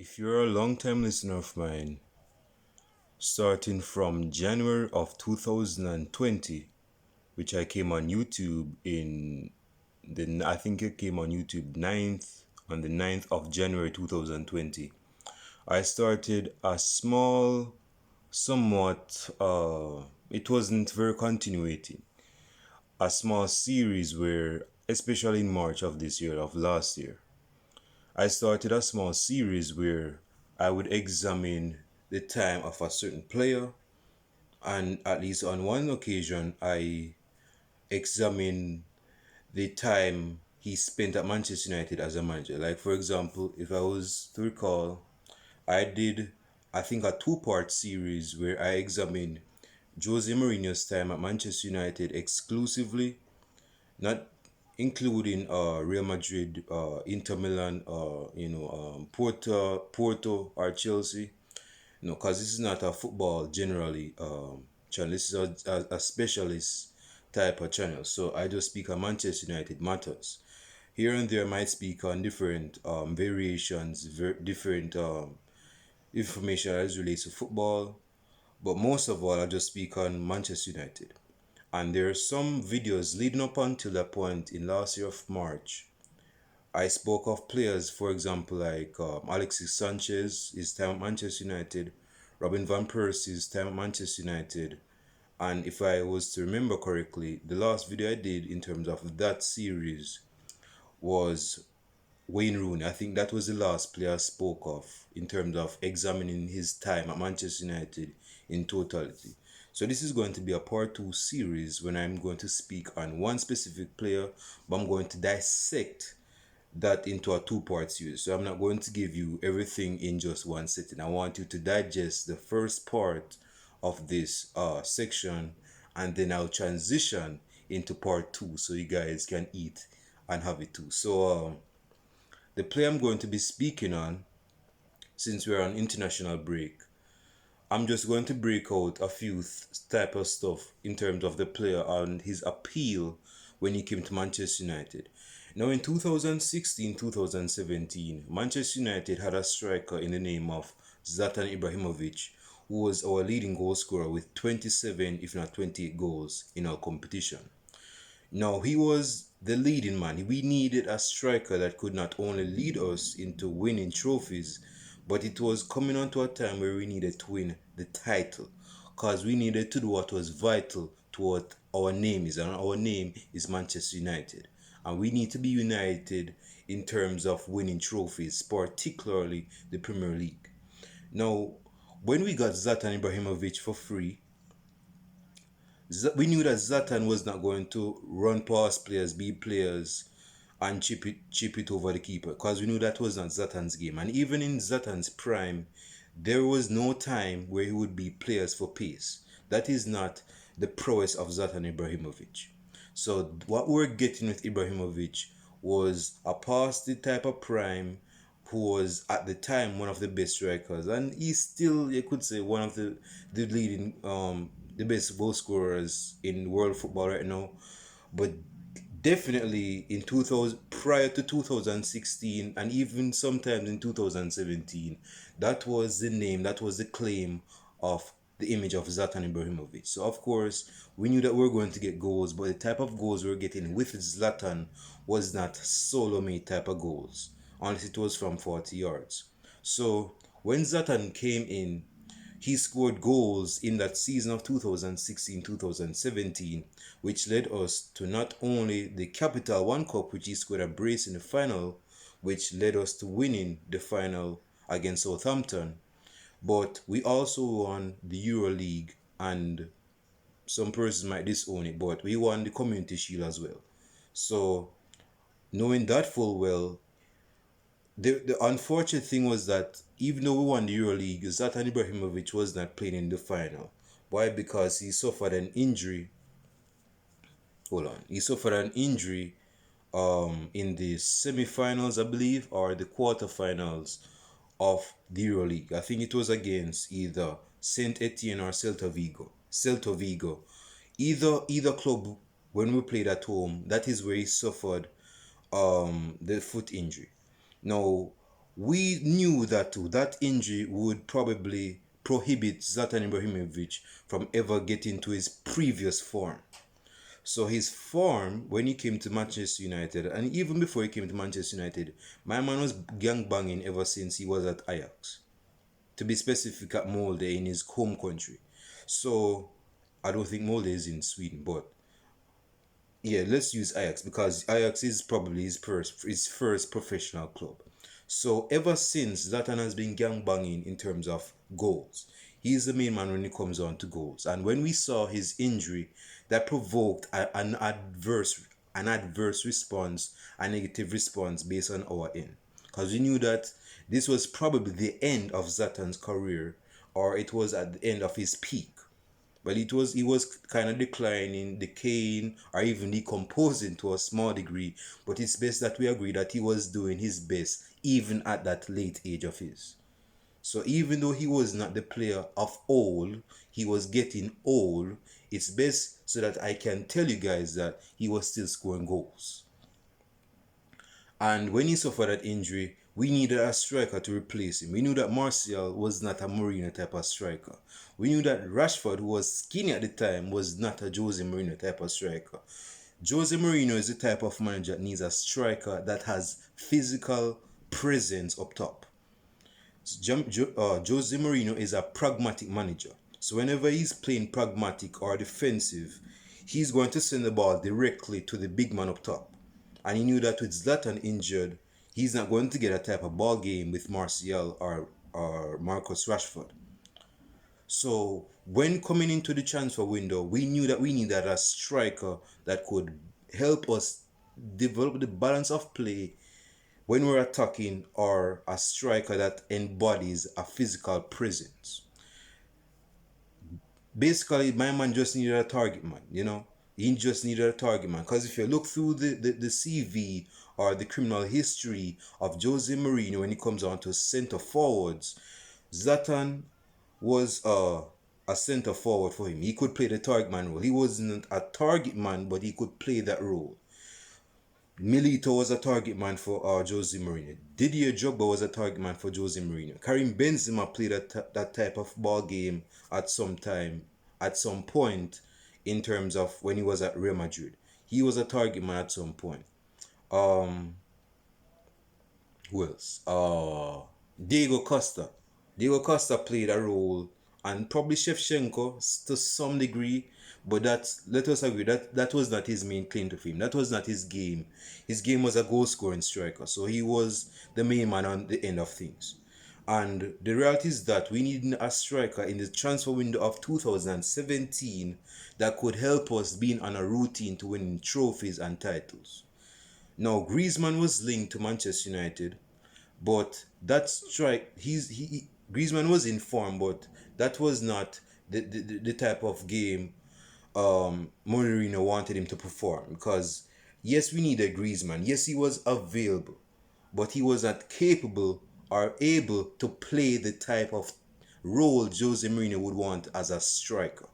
If you're a long-time listener of mine, starting from January of 2020, which I came on YouTube I think it came on YouTube on the 9th of January 2020. I started a small, somewhat, it wasn't very continuating, a small series where, especially in March of this year, of last year, I started a small series where I would examine the time of a certain player, and at least on one occasion, I examined the time he spent at Manchester United as a manager. Like, for example, if I was to recall, I did, I think, a two-part series where I examined Jose Mourinho's time at Manchester United exclusively, not including Real Madrid, Inter Milan, Porto or Chelsea. No, because this is not a football generally channel. This is a specialist type of channel. So I just speak on Manchester United matters. Here and there, I might speak on different variations, different information as relates to football. But most of all, I just speak on Manchester United. And there are some videos leading up until that point in last year of March. I spoke of players, for example, like Alexis Sanchez, his time at Manchester United, Robin Van Persie's time at Manchester United, and if I was to remember correctly, the last video I did in terms of that series was Wayne Rooney. I think that was the last player I spoke of in terms of examining his time at Manchester United in totality. So this is going to be a part two series when I'm going to speak on one specific player, but I'm going to dissect that into a two-part series. So I'm not going to give you everything in just one sitting. I want you to digest the first part of this section, and then I'll transition into part two so you guys can eat and have it too. So the play I'm going to be speaking on, since we're on international break, I'm just going to break out a few type of stuff in terms of the player and his appeal when he came to Manchester United. Now in 2016-2017, Manchester United had a striker in the name of Zlatan Ibrahimovic, who was our leading goal scorer with 27 if not 28 goals in our competition. Now he was the leading man. We needed a striker that could not only lead us into winning trophies, but it was coming onto a time where we needed to win the title, because we needed to do what was vital to what our name is, and our name is Manchester United. And we need to be united in terms of winning trophies, particularly the Premier League. Now, when we got Zlatan Ibrahimovic for free, we knew that Zlatan was not going to run past players, beat players, and chip it over the keeper, because we knew that was not Zlatan's game. And even in Zlatan's prime, there was no time where he would beat players for pace. That is not the prowess of Zlatan Ibrahimovic. So what we're getting with Ibrahimovic was a past the type of prime, who was at the time one of the best strikers, and he's still, you could say, one of the leading the best goal scorers in world football right now. But definitely in 2000, prior to 2016, and even sometimes in 2017, that was the name, that was the claim of the image of Zlatan Ibrahimovic. So of course we knew that we were going to get goals, but the type of goals we were getting with Zlatan was not solo made type of goals, unless it was from 40 yards. So when Zlatan came in, he scored goals in that season of 2016-2017, which led us to not only the Capital One Cup, which he scored a brace in the final, which led us to winning the final against Southampton, but we also won the Euro League, and some persons might disown it, but we won the Community Shield as well. So knowing that full well, the unfortunate thing was that even though we won the EuroLeague, Zlatan Ibrahimovic was not playing in the final. Why? Because he suffered an injury. Hold on. He suffered an injury in the semi-finals, I believe, or the quarterfinals of the EuroLeague. I think it was against either Saint Etienne or Celta Vigo. Celta Vigo. Either club, when we played at home, that is where he suffered the foot injury. Now, We knew that too. That injury would probably prohibit Zlatan Ibrahimovic from ever getting to his previous form. So his form when he came to Manchester United, and even before he came to Manchester United, my man was gang banging ever since he was at Ajax. To be specific, at Molde in his home country. So I don't think Molde is in Sweden, but yeah, let's use Ajax because Ajax is probably his first professional club. So ever since Zlatan has been gangbanging in terms of goals, he's the main man when it comes on to goals. And when we saw his injury, that provoked an adverse response, a negative response based on our end, because we knew that this was probably the end of Zlatan's career, or it was at the end of his peak. But he was kind of declining, decaying, or even decomposing to a small degree. But it's best that we agree that he was doing his best even at that late age of his. So even though he was not the player of old, he was getting old. It's best so that I can tell you guys that he was still scoring goals. And when he suffered that injury, we needed a striker to replace him. We knew that Martial was not a Mourinho type of striker. We knew that Rashford, who was skinny at the time, was not a Jose Mourinho type of striker. Jose Mourinho is the type of manager that needs a striker that has physical presence up top. Jose Mourinho is a pragmatic manager. So whenever he's playing pragmatic or defensive, he's going to send the ball directly to the big man up top. And he knew that with Zlatan injured, he's not going to get a type of ball game with Martial or Marcus Rashford. So when coming into the transfer window, we knew that we needed a striker that could help us develop the balance of play when we're attacking, or a striker that embodies a physical presence. Basically, my man just needed a target man. He just needed a target man. Because if you look through the CV or the criminal history of Jose Mourinho when it comes on to center forwards, Zlatan was a center forward for him. He could play the target man role. He wasn't a target man, but he could play that role. Milito was a target man for Jose Mourinho. Didier Drogba was a target man for Jose Mourinho. Karim Benzema played that type of ball game at some time, at some point, in terms of when he was at Real Madrid. He was a target man at some point. Um, who else? Diego Costa. Diego Costa played a role, and probably Shevchenko to some degree, but let us agree that was not his main claim to fame. That was not his game. His game was a goal scoring striker, so he was the main man on the end of things. And the reality is that we need a striker in the transfer window of 2017 that could help us being on a routine to winning trophies and titles. Now, Griezmann was linked to Manchester United, but that strike, Griezmann was in form, but that was not the type of game Mourinho wanted him to perform. Because yes, we needed Griezmann. Yes, he was available, but he was not capable or able to play the type of role Jose Mourinho would want as a striker.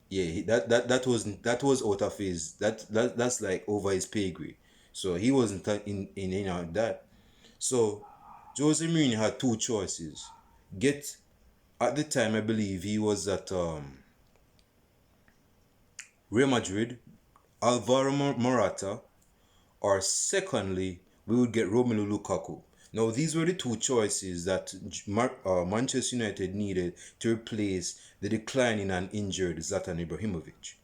Yeah, that was out of his that's like over his pay grade. So he wasn't in that. So Jose Mourinho had two choices. Get At the time, I believe he was at Real Madrid, Alvaro Morata, or secondly, we would get Romelu Lukaku. Now, these were the two choices that Manchester United needed to replace the declining and injured Zlatan Ibrahimovic.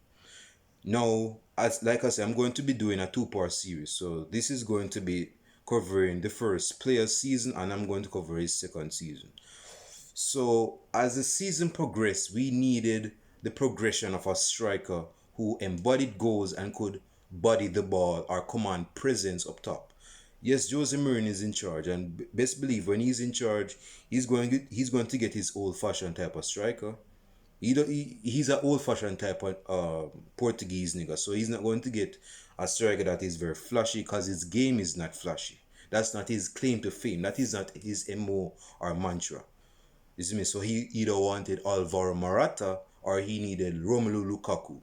Now, as like I said, I'm going to be doing a two-part series. So this is going to be covering the first player's season, and I'm going to cover his second season. So as the season progressed, we needed the progression of a striker who embodied goals and could body the ball or command presence up top. Yes, Jose Mourinho is in charge, and best believe when he's in charge, he's going to get his old-fashioned type of striker. He's an old-fashioned type of Portuguese nigga, so he's not going to get a striker that is very flashy because his game is not flashy. That's not his claim to fame. That is not his MO or mantra. You see me? So he either wanted Alvaro Morata or he needed Romelu Lukaku.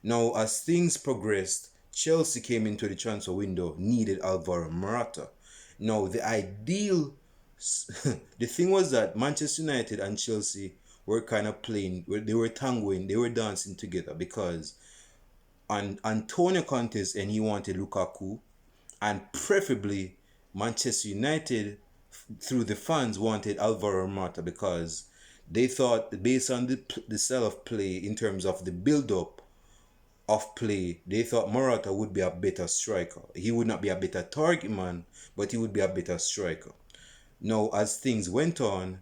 Now, as things progressed, Chelsea came into the transfer window, needed Alvaro Morata. No, the ideal, the thing was that Manchester United and Chelsea were kind of playing, they were tangoing, they were dancing together because Antonio Conte's and he wanted Lukaku, and preferably Manchester United through the fans wanted Alvaro Morata because they thought based on the style of play in terms of the build up of play, they thought Morata would be a better striker. He would not be a better target man, but he would be a better striker. Now, as things went on,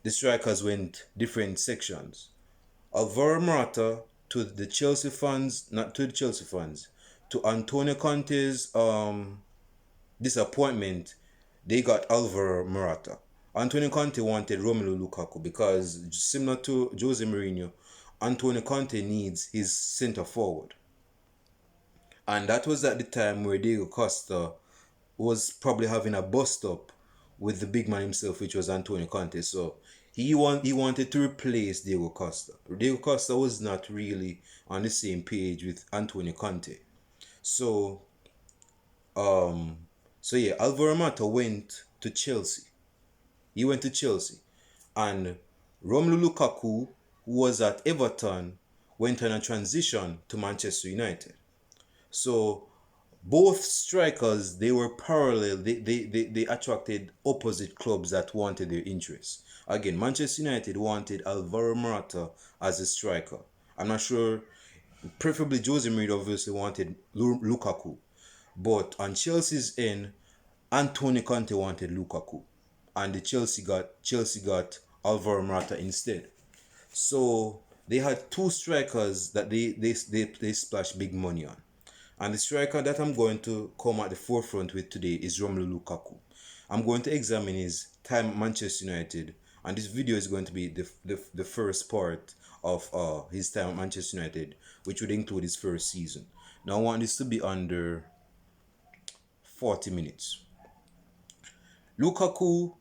the strikers went different sections. Alvaro Morata, to the Chelsea fans, not to the Chelsea fans, to Antonio Conte's disappointment, they got Alvaro Morata. Antonio Conte wanted Romelu Lukaku because, similar to Jose Mourinho, Antonio Conte needs his centre forward. And that was at the time where Diego Costa was probably having a bust up with the big man himself, which was Antonio Conte. So he wanted to replace Diego Costa. Diego Costa was not really on the same page with Antonio Conte. So um yeah, Alvaro Mata went to Chelsea. He went to Chelsea. And Romelu Lukaku, who was at Everton, went on a transition to Manchester United. So both strikers, they were parallel. They attracted opposite clubs that wanted their interests. Again, Manchester United wanted Alvaro Morata as a striker. I'm not sure, preferably Jose Mourinho obviously wanted Lukaku. But on Chelsea's end, Antonio Conte wanted Lukaku. And the Chelsea got Alvaro Morata instead. So they had two strikers that they splashed big money on. And the striker that I'm going to come at the forefront with today is Romelu Lukaku. I'm going to examine his time at Manchester United, and this video is going to be the first part of his time at Manchester United, which would include his first season. Now I want this to be under 40 minutes. Lukaku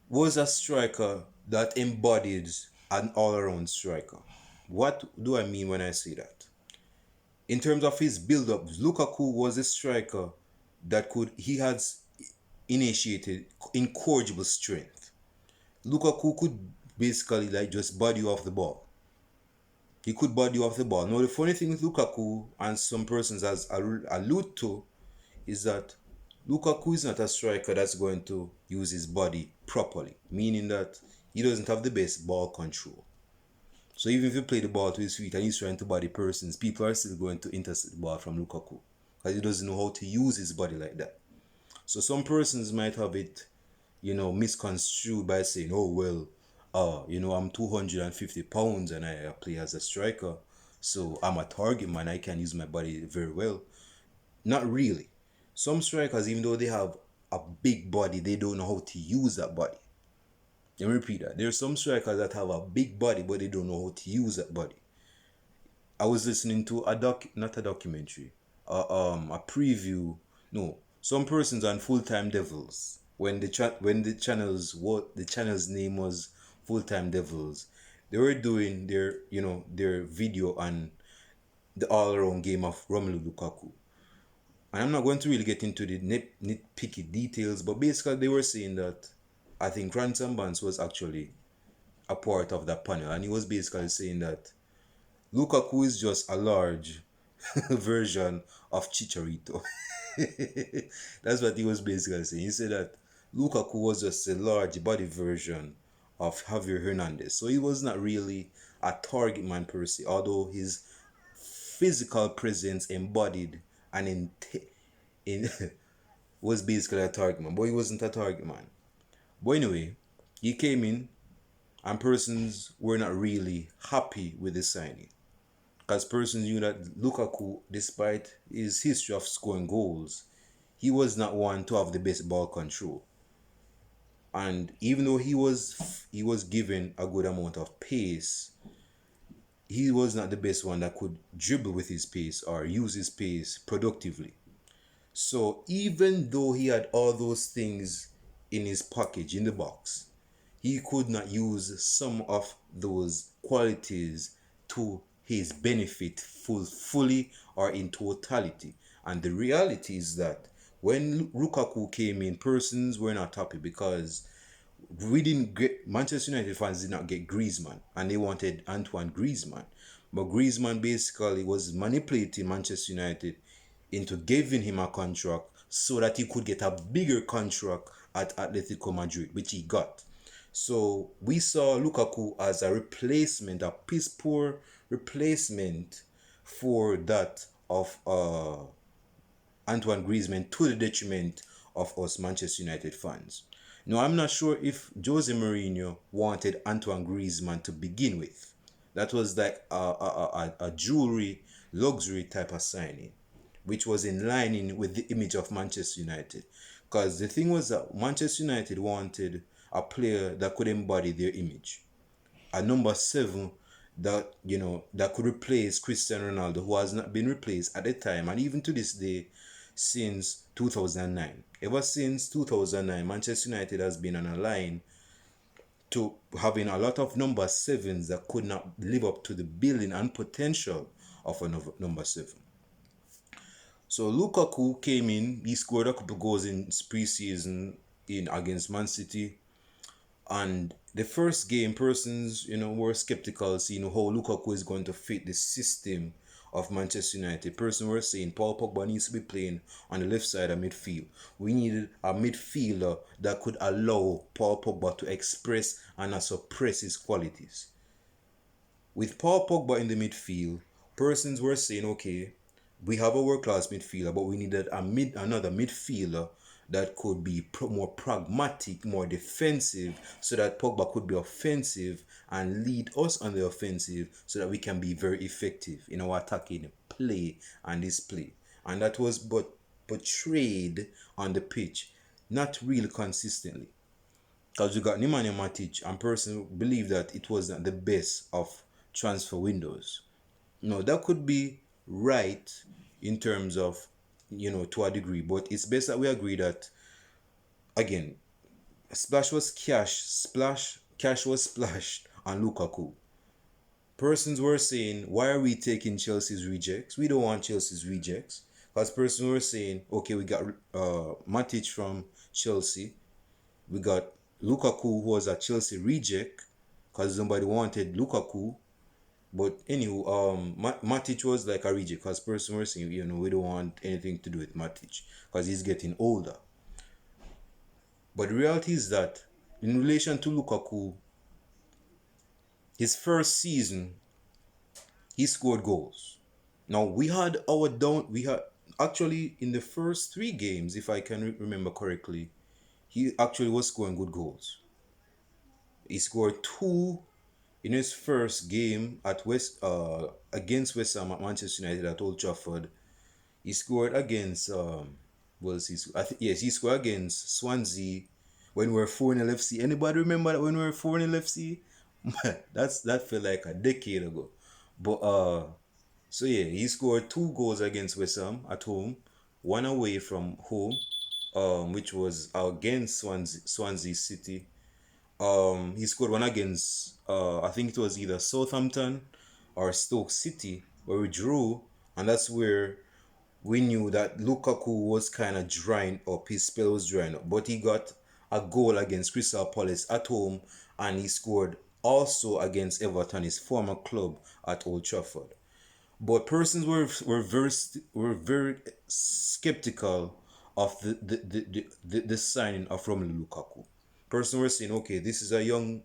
was a striker that embodies an all-around striker. What do I mean when I say that? In terms of his build-up, Lukaku was a striker that he has initiated incorrigible strength. Lukaku could basically like just body you off the ball. He could body you off the ball. Now the funny thing with Lukaku, and some persons has allude to, is that Lukaku is not a striker that's going to use his body properly, meaning that he doesn't have the best ball control. So even if you play the ball to his feet and he's trying to body persons, people are still going to intercept the ball from Lukaku because he doesn't know how to use his body like that. So some persons might have it, misconstrued by saying, oh, well, I'm 250 pounds and I play as a striker. So I'm a target man. I can use my body very well. Not really. Some strikers, even though they have a big body, they don't know how to use that body. Let me repeat that. There are some strikers that have a big body, but they don't know how to use that body. I was listening to not a documentary, a preview. No, some persons on Full Time Devils. When the channel's name was Full Time Devils, they were doing their video on the all around game of Romelu Lukaku. And I'm not going to really get into the nitpicky details, but basically they were saying that I think Ransom Banks was actually a part of that panel, and he was basically saying that Lukaku is just a large version of Chicharito. That's what he was basically saying. He said that Lukaku was just a large body version of Javier Hernandez. So he was not really a target man per se, although his physical presence embodied and in was basically a target man. But he wasn't a target man. But anyway, he came in and persons were not really happy with the signing. Because persons knew that Lukaku, despite his history of scoring goals, he was not one to have the best ball control. And even though he was given a good amount of pace, he was not the best one that could dribble with his pace or use his pace productively. So even though he had all those things in his package, in the box, he could not use some of those qualities to his benefit fully or in totality. And the reality is that When Lukaku came in, persons were not happy because we didn't get Manchester United fans did not get Griezmann, and they wanted Antoine Griezmann. But Griezmann basically was manipulating Manchester United into giving him a contract so that he could get a bigger contract at Atletico Madrid, which he got. So we saw Lukaku as a replacement, a piss poor replacement for that of Antoine Griezmann, to the detriment of us Manchester United fans. Now, I'm not sure if Jose Mourinho wanted Antoine Griezmann to begin with. That was like a jewelry, luxury type of signing, which was in line with the image of Manchester United. Because the thing was that Manchester United wanted a player that could embody their image, a number seven that that could replace Cristiano Ronaldo, who has not been replaced at the time and even to this day since 2009. Ever since 2009, Manchester United has been on a line to having a lot of number sevens that could not live up to the billing and potential of a number seven. So Lukaku came in, he scored a couple goals in pre-season in against Man City. And the first game, persons, were skeptical, seeing how Lukaku is going to fit the system of Manchester United. Persons were saying Paul Pogba needs to be playing on the left side of midfield. We needed a midfielder that could allow Paul Pogba to express and suppress his qualities. With Paul Pogba in the midfield, persons were saying, okay, we have a world-class midfielder, but we needed another midfielder that could be more pragmatic, more defensive, so that Pogba could be offensive and lead us on the offensive so that we can be very effective in our attacking play and display. And that was portrayed on the pitch, not really consistently. Because you got Nemanja Matic, and person believe that it was not the best of transfer windows. No, that could be right in terms of, to a degree, but it's best that we agree that, again, cash was splashed on Lukaku. Persons were saying, why are we taking Chelsea's rejects? We don't want Chelsea's rejects. Because persons were saying, okay, we got Matic from Chelsea. We got Lukaku, who was a Chelsea reject, because somebody wanted Lukaku. But anywho, Matic was like a reject, because person were saying, we don't want anything to do with Matic because he's getting older. But the reality is that in relation to Lukaku, his first season, he scored goals. Now we had actually in the first 3 games, if I can remember correctly, he actually was scoring good goals. He scored 2 in his first game at against West Ham at Manchester United at Old Trafford. He scored against he scored against Swansea when we were 4-0 FC. Anybody remember that when we were 4-0 FC? That felt like a decade ago. But so yeah, he scored 2 goals against West Ham at home, 1 away from home, which was against Swansea City. He scored 1 against I think it was either Southampton or Stoke City, where we drew, and that's where we knew that Lukaku was kind of drying up. His spell was drying up, but he got a goal against Crystal Palace at home, and he scored also against Everton, his former club, at Old Trafford. But persons were very skeptical of the signing of Romelu Lukaku. Persons were saying, okay, this is a young,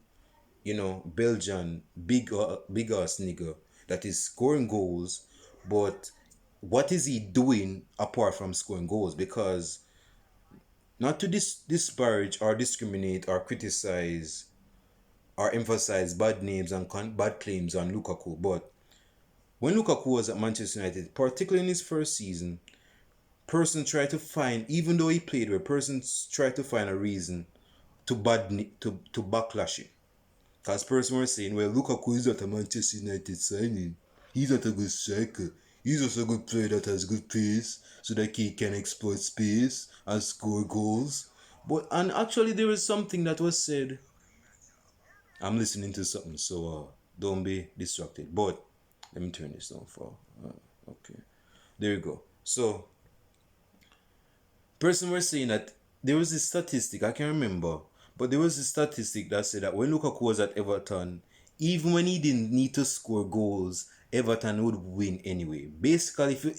Belgian big ass nigga that is scoring goals, but what is he doing apart from scoring goals? Because not to disparage or discriminate or criticize or emphasize bad names and bad claims on Lukaku, but when Lukaku was at Manchester United, particularly in his first season, persons tried to find, even though he played well, persons tried to find a reason to backlash him. Because persons were saying, well, Lukaku is not a Manchester United signing. He's not a good striker. He's just a good player that has good pace so that he can exploit space and score goals. And actually there was something that was said. I'm listening to something, so don't be distracted. But let me turn this down for okay. There you go. So Person were saying that there was this statistic, I can't remember, but there was a statistic that said that when Lukaku was at Everton, even when he didn't need to score goals, Everton would win anyway. Basically, if you,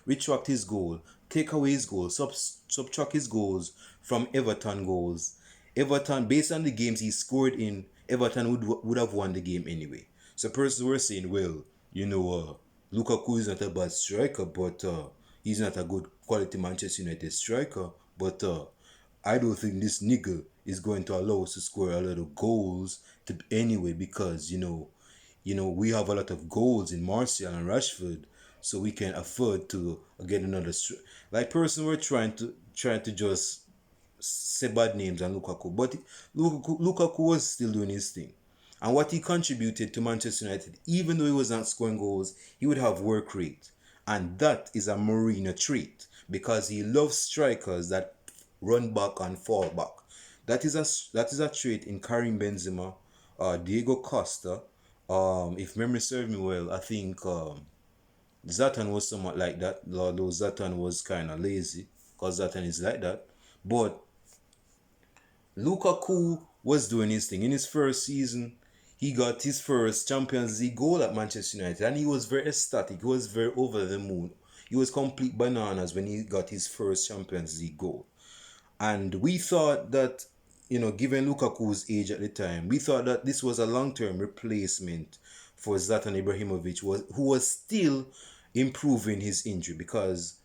retract his goal, take away his goal, subtract his goals from Everton goals, Everton, based on the games he scored in, Everton would have won the game anyway. So persons were saying, well, Lukaku is not a bad striker, but he's not a good quality Manchester United striker. But I don't think this nigga is going to allow us to score a lot of goals to anyway because we have a lot of goals in Martial and Rashford, so we can afford to get another. Like person, we're trying to just say bad names on Lukaku, but Lukaku was still doing his thing. And what he contributed to Manchester United, even though he was not scoring goals, he would have work rate. And that is a Mourinho trait because he loves strikers that run back and fall back. That is a trait in Karim Benzema, Diego Costa. If memory serves me well, I think Zlatan was somewhat like that, although Zlatan was kind of lazy because Zlatan is like that. But Lukaku was doing his thing. In his first season, he got his first Champions League goal at Manchester United, and he was very ecstatic. He was very over the moon. He was complete bananas when he got his first Champions League goal. And we thought that, given Lukaku's age at the time, we thought that this was a long-term replacement for Zlatan Ibrahimovic, who was still improving his injury because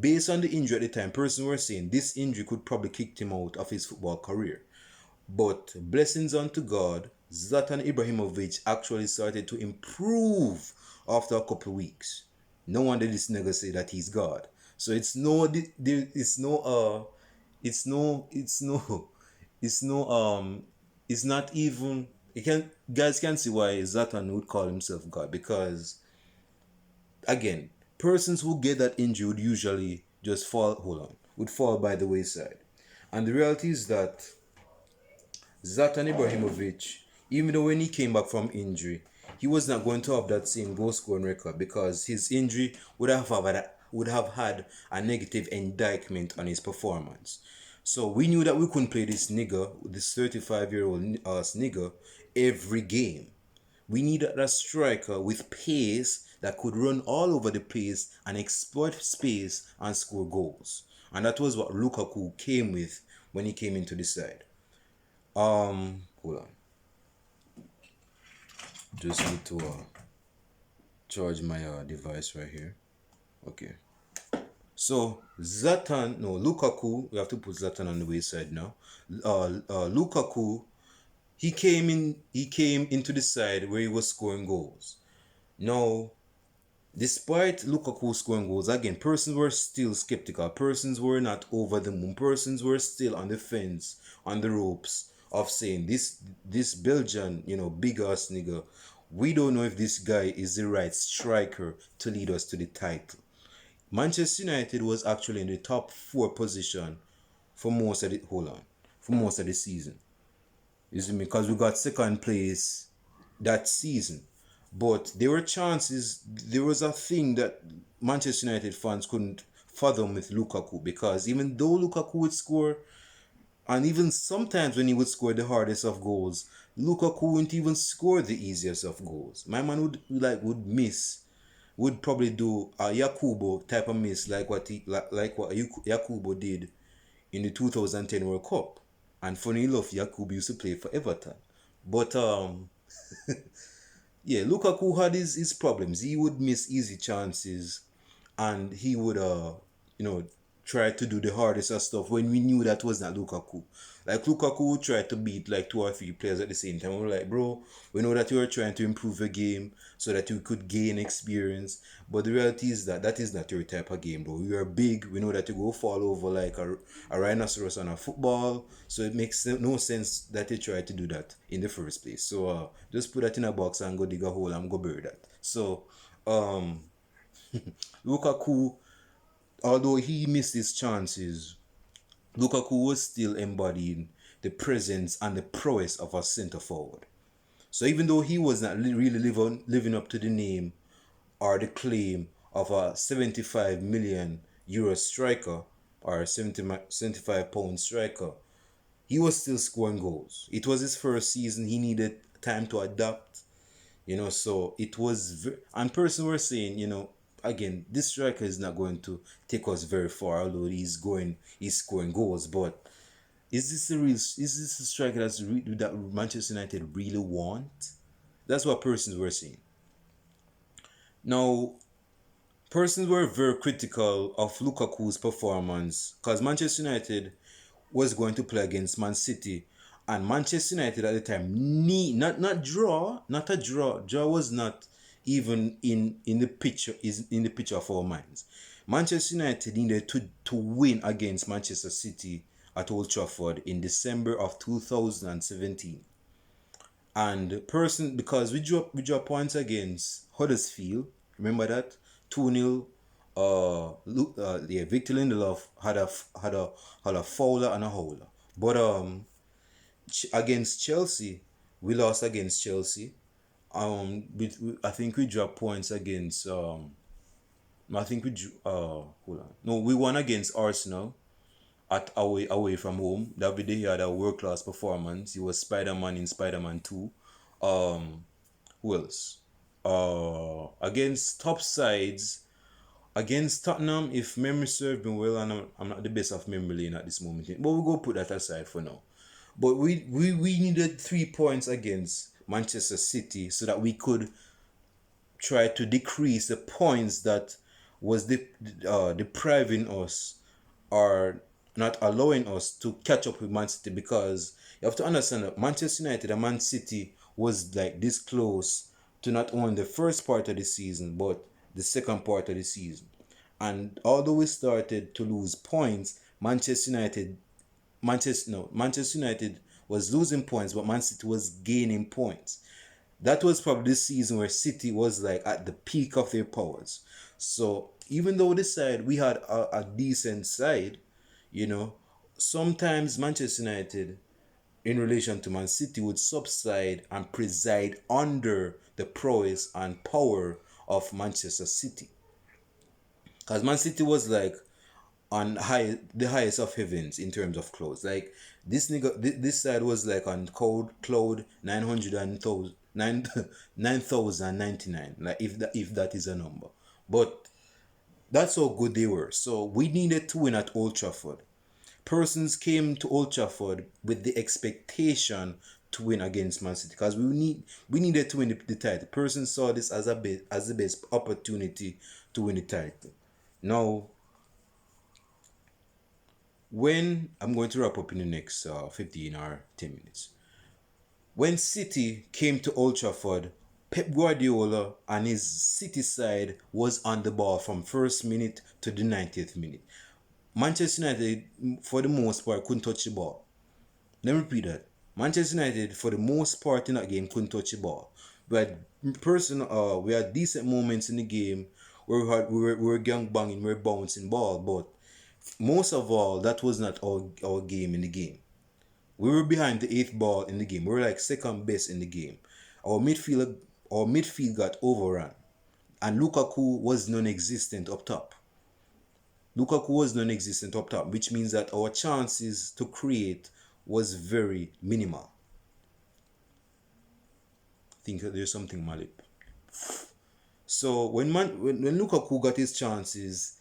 based on the injury at the time, persons were saying this injury could probably kick him out of his football career. But blessings unto God, Zlatan Ibrahimovic actually started to improve after a couple of weeks. No wonder this nigga say that he's God. So it's not even you can guys can see why Zlatan would call himself God because again, persons who get that injury would usually just would fall by the wayside. And the reality is that Zlatan Ibrahimovic, even though when he came back from injury, he was not going to have that same goal scoring record because his injury would have had a negative indictment on his performance. So we knew that we couldn't play this 35-year-old nigga, every game. We needed a striker with pace that could run all over the place and exploit space and score goals. And that was what Lukaku came with when he came into the side. Hold on. Just need to charge my device right here. Okay. So Lukaku, we have to put Zlatan on the wayside now. Lukaku, he came into the side where he was scoring goals. Now, despite Lukaku scoring goals, again, persons were still skeptical. Persons were not over the moon. Persons were still on the fence, on the ropes of saying this Belgian, big ass nigga, we don't know if this guy is the right striker to lead us to the title. Manchester United was actually in the top 4 position for most of the season. You see me? Because we got second place that season. But there were chances, there was a thing that Manchester United fans couldn't fathom with Lukaku because even though Lukaku would score, and even sometimes when he would score the hardest of goals, Lukaku wouldn't even score the easiest of goals. My man would probably do a Yakubo type of miss like what Yakubo did in the 2010 World Cup. And funny enough, Yakubo used to play for Everton. But yeah, Lukaku had his problems. He would miss easy chances and he would try to do the hardest of stuff when we knew that was not Lukaku. Like Lukaku would try to beat like 2 or 3 players at the same time. We were like, bro, we know that you are trying to improve your game so that you could gain experience. But the reality is that is not your type of game, bro. You are big. We know that you go fall over like a rhinoceros on a football. So it makes no sense that you try to do that in the first place. So just put that in a box and go dig a hole and go bury that. So Lukaku, although he missed his chances, Lukaku was still embodying the presence and the prowess of a centre forward. So even though he was not really living up to the name or the claim of a 75 million euro striker, or 75 pound striker, he was still scoring goals. It was his first season. He needed time to adapt, so it was, and person were saying, again, this striker is not going to take us very far, although he's scoring goals. But is this a striker that Manchester United really want? That's what persons were saying. Now, persons were very critical of Lukaku's performance because Manchester United was going to play against Man City, and Manchester United at the time need not a draw. Draw was not even in the picture, is in the picture of our minds. Manchester United needed to win against Manchester City at Old Trafford in December of 2017. And person, because we draw points against Huddersfield, remember that 2-0. Yeah, Victor Lindelof had a fouler and a howler. But against Chelsea, we lost against Chelsea. I think we dropped points against I think we hold on. No, we won against Arsenal at away from home. David De Gea had a world class performance. He was Spider-Man in Spider-Man 2. Who else? Against top sides, against Tottenham, if memory serves me well, and I'm not the best of memory lane at this moment, but we'll go put that aside for now. But we needed 3 points against Manchester City so that we could try to decrease the points that was depriving us or not allowing us to catch up with Man City, because you have to understand that Manchester United and Man City was like this close to not only the first part of the season but the second part of the season. And although we started to lose points, Manchester United was losing points, but Man City was gaining points. That was probably the season where City was like at the peak of their powers. So even though this side we had a decent side, you know, sometimes Manchester United in relation to Man City would subside and preside under the prowess and power of Manchester City. Because Man City was like on the highest of heavens in terms of clothes. Like this side was like on cloud 9,099. Like if that is a number, but that's how good they were. So we needed to win at Old Trafford. Persons came to Old Trafford with the expectation to win against Man City because we needed to win the title. Persons saw this as the best opportunity to win the title. Now, when I'm going to wrap up in the next 15 or 10 minutes. When City came to Old Trafford, Pep Guardiola and his City side was on the ball from first minute to the 90th minute. Manchester United, for the most part, couldn't touch the ball. Let me repeat that. Manchester United, for the most part in that game, couldn't touch the ball. We had decent moments in the game where we were gang banging, we were bouncing ball, but most of all, that was not our game in the game. We were behind the eighth ball in the game. We were like second best in the game. Our midfield got overrun, and Lukaku was non-existent up top. Which means that our chances to create was very minimal. I think there's something in my lip. So when Lukaku got his chances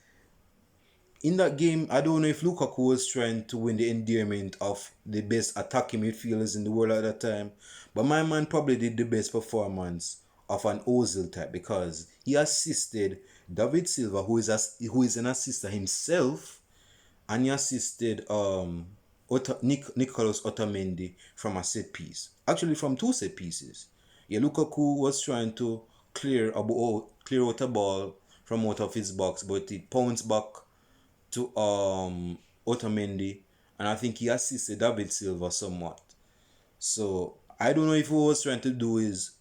in that game, I don't know if Lukaku was trying to win the endearment of the best attacking midfielders in the world at that time, but my man probably did the best performance of an Ozil type because he assisted David Silva, who is an assister himself, and he assisted Nicolas Otamendi from a set piece. Actually, from two set pieces. Yeah, Lukaku was trying to clear out a ball from out of his box, but it pounced back to Otamendi, and I think he assisted David Silva somewhat. So I don't know if he was trying to do his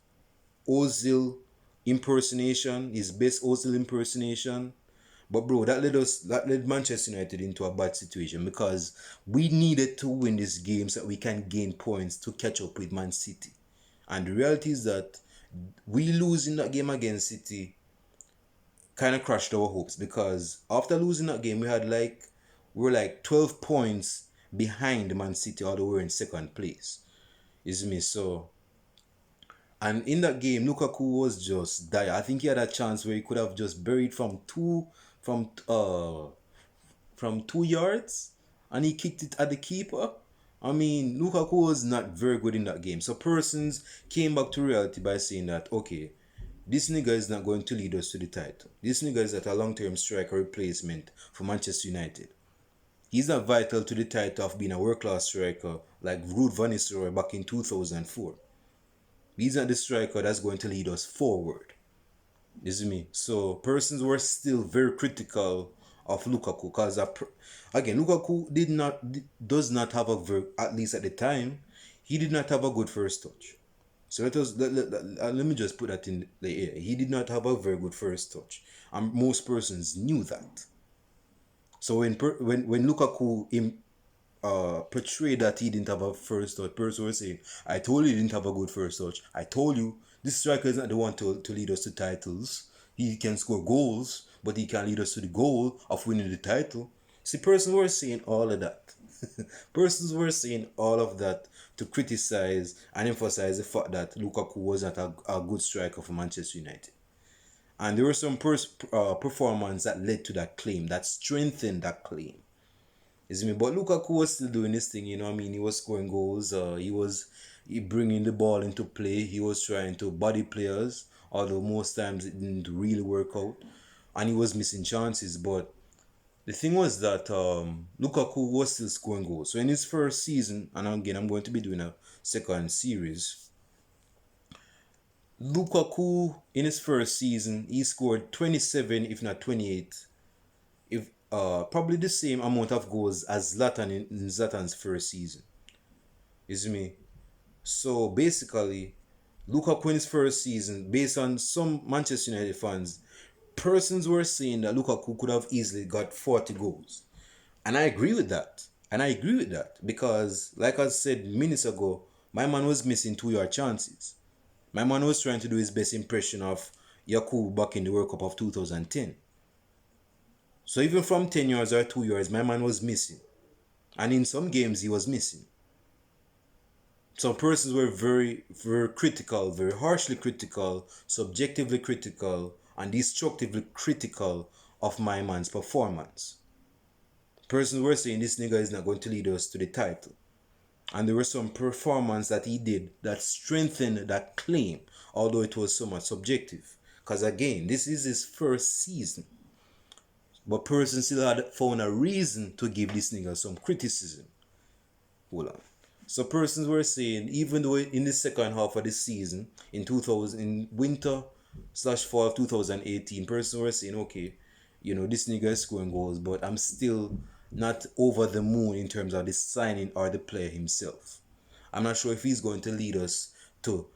Ozil impersonation, his best Ozil impersonation. But bro, that led Manchester United into a bad situation because we needed to win this game so that we can gain points to catch up with Man City. And the reality is that we losing that game against City kind of crushed our hopes because after losing that game we had like we were like 12 points behind Man City, although we were in second place. Is me. So, and in that game, Lukaku was just dire. I think he had a chance where he could have just buried from uh from 2 yards, and he kicked it at the keeper. I mean, Lukaku was not very good in that game. So persons came back to reality by saying that, okay, this nigga is not going to lead us to the title. This nigga is at a long-term striker replacement for Manchester United. He's not vital to the title of being a world-class striker like Ruud van Nistelrooy back in 2004. He's not the striker that's going to lead us forward. You see me? So persons were still very critical of Lukaku because again, Lukaku does not have a very, at least at the time, he did not have a good first touch. So let me just put that in the air. He did not have a very good first touch, and most persons knew that. So when Lukaku portrayed that he didn't have a first touch, person was saying, I told you he didn't have a good first touch. I told you this striker is not the one to lead us to titles. He can score goals, but he can lead us to the goal of winning the title. See, persons were saying all of that. Persons were saying all of that to criticize and emphasize the fact that Lukaku was not a good striker for Manchester United. And there were some performance that led to that claim, that strengthened that claim. Is me, but Lukaku was still doing this thing, you know what I mean? He was scoring goals, he bringing the ball into play, he was trying to body players, although most times it didn't really work out, and he was missing chances. But the thing was that Lukaku was still scoring goals. So in his first season, and again I'm going to be doing a second series, Lukaku in his first season he scored 27, if not 28, if probably the same amount of goals as Zlatan in Zlatan's first season. Is me? So basically, Lukaku in his first season, based on some Manchester United fans, persons were saying that Lukaku could have easily got 40 goals. And I agree with that. And I agree with that because, like I said minutes ago, my man was missing 2 yard chances. My man was trying to do his best impression of Yaku back in the World Cup of 2010. So even from 10 yards or 2 yards, my man was missing. And in some games, he was missing. Some persons were very, very critical, very harshly critical, subjectively critical, and destructively critical of my man's performance. Persons were saying this nigga is not going to lead us to the title. And there were some performance that he did that strengthened that claim, although it was somewhat subjective. Because again, this is his first season. But persons still had found a reason to give this nigga some criticism. Hold on. So persons were saying, even though in the second half of the season, in winter slash fall of 2018, persons were saying, okay, you know, this nigga is scoring goals, but I'm still not over the moon in terms of the signing or the player himself. I'm not sure if he's going to lead us to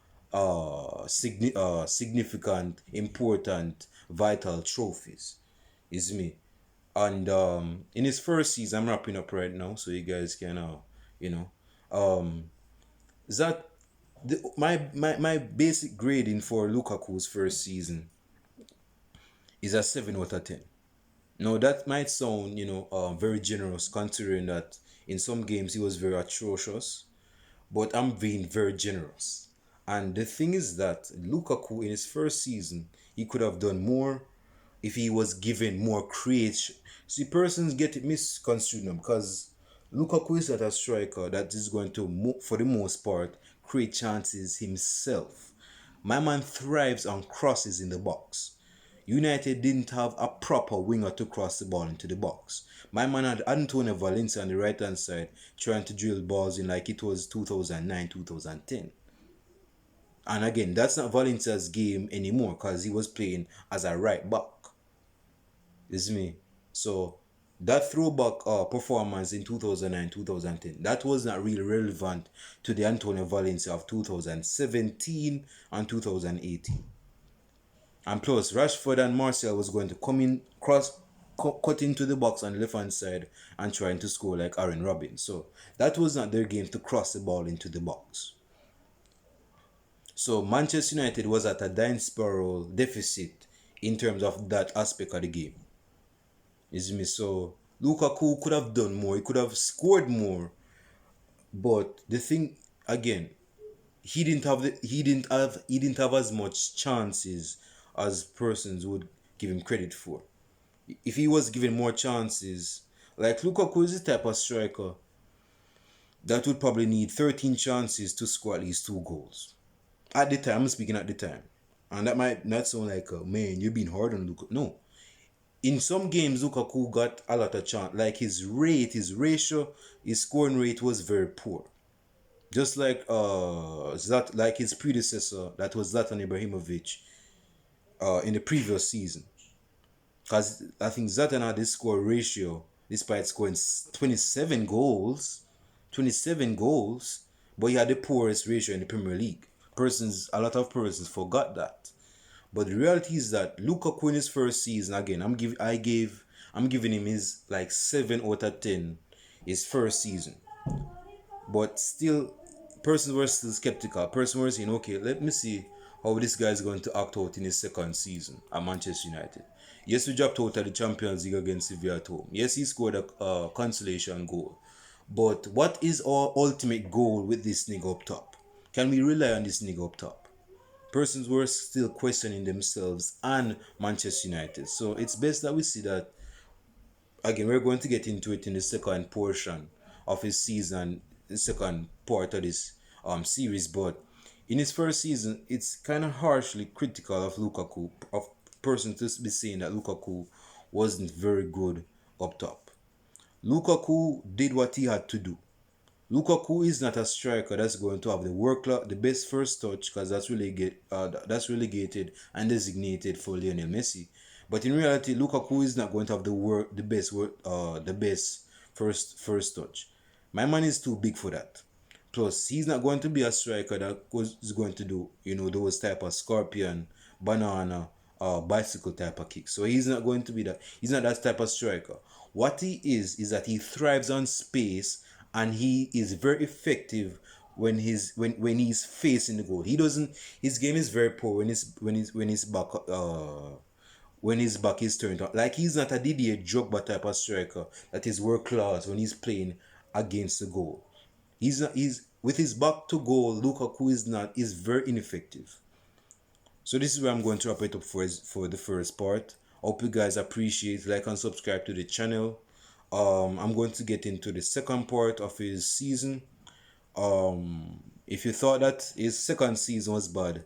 significant, important, vital trophies. Is me. And in his first season, I'm wrapping up right now, so you guys can, you know, that my basic grading for Lukaku's first season is a 7 out of 10. Now that might sound, you know, very generous considering that in some games he was very atrocious, but I'm being very generous. And the thing is that Lukaku in his first season, he could have done more if he was given more creation. See, persons get it misconstrued now because Lukaku is not a striker that is going to, for the most part, create chances himself. My man thrives on crosses in the box. United didn't have a proper winger to cross the ball into the box. My man had Antonio Valencia on the right hand side trying to drill balls in like it was 2009, 2010. And again, that's not Valencia's game anymore because he was playing as a right back. Is me. So that throwback performance in 2009, 2010, that was not really relevant to the Antonio Valencia of 2017 and 2018. And plus, Rashford and Martial was going to come in, cut into the box on the left hand side and trying to score like Aaron Robin. So that was not their game to cross the ball into the box. So Manchester United was at a dying spiral deficit in terms of that aspect of the game. Is me. So Lukaku could have done more. He could have scored more. But the thing again, he didn't have as much chances as persons would give him credit for. If he was given more chances, like Lukaku is the type of striker that would probably need 13 chances to score at least 2 goals. At the time, I'm speaking at the time. And that might not sound like, man, you're being hard on Lukaku. No. In some games, Lukaku got a lot of chance. Like his rate, his ratio, his scoring rate was very poor. Just like like his predecessor, that was Zlatan Ibrahimovic, in the previous season. Because I think Zlatan had this score ratio, despite scoring 27 goals, 27 goals, but he had the poorest ratio in the Premier League. A lot of persons forgot that. But the reality is that Lukaku in his first season, again, I'm giving him his like 7 out of 10 his first season. But still, persons were still skeptical. Persons were saying, okay, let me see how this guy is going to act out in his second season at Manchester United. Yes, we dropped out of the Champions League against Sevilla at home. Yes, he scored a consolation goal. But what is our ultimate goal with this nigga up top? Can we rely on this nigga up top? Persons were still questioning themselves and Manchester United. So it's best that we see that, again, we're going to get into it in the second portion of his season, the second part of this series. But in his first season, it's kind of harshly critical of Lukaku, of person to be saying that Lukaku wasn't very good up top. Lukaku did what he had to do. Lukaku is not a striker that's going to have the best first touch, because that's relegated and designated for Lionel Messi. But in reality, Lukaku is not going to have the best first touch. My man is too big for that. Plus, he's not going to be a striker is going to do those type of scorpion, banana, bicycle type of kicks. So he's not going to be that. He's not that type of striker. What he is that he thrives on space, and he is very effective when he's facing the goal. He doesn't. His game is very poor when his back is turned on. Like, he's not a Didier Drogba type of striker that is world class when he's playing against the goal. He's with his back to goal. Lukaku is very ineffective. So this is where I'm going to wrap it up for the first part. I hope you guys appreciate, like and subscribe to the channel. I'm going to get into the second part of his season. If you thought that his second season was bad,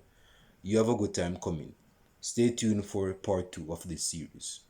you have a good time coming. Stay tuned for part 2 of this series.